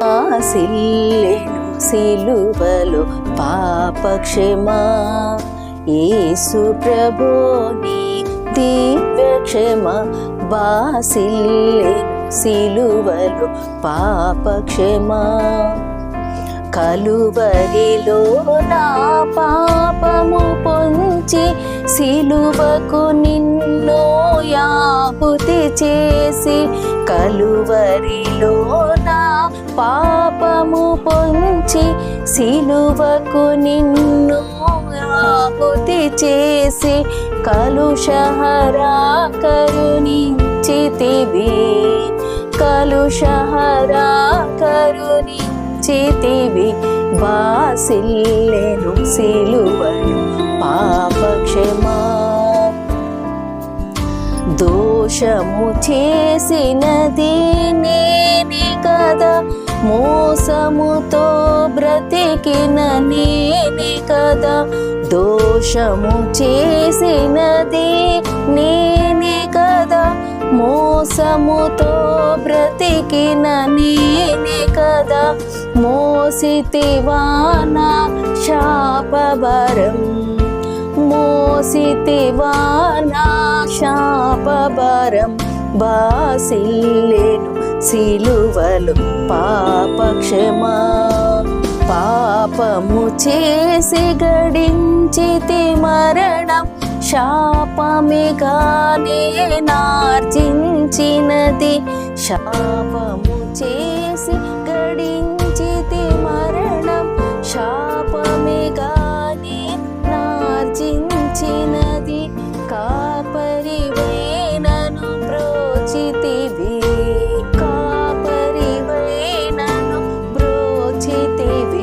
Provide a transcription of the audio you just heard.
ఆశిల్లెను సిలువలో పాపక్షమా. యేసు ప్రభో నీ దివ్య క్షమ బాసిల్లెను సిలువలో పాపక్షమా. కలువరిలో నా పాపము పొంచి సిలువకు నిన్ను యాపుతి చేసి, కలువరిలో నా పాపము పొంచి సిలువకు నిన్ను యాపుతి చేసి, కలుషహరా కరుణించితివి, కలుషహరా కరుణించితివి. బాసిల్లెను సిలువలో పాపక్షమా. దోషము చేసినది నేనే కదా, మోసముతో బ్రతికిన నేనే కదా. దోషము చేసినది నేనే కదా, మోసముతో బ్రతికిన నేనే కదా. మోసితివా నా శాపభారం, మోసితివా నా శాపభారం. బాసిల్లెను సిలువలో పాపక్షమా. పాపము చేసి గడించితి మరణం, శాపమిగానే నార్జించినది. శాపము చేసి గడించితి మరణం, శాపమిగానే నార్జించినది. కాపరివై నన్ను బ్రోచితివి, కాపరివై నన్ను బ్రోచితివి.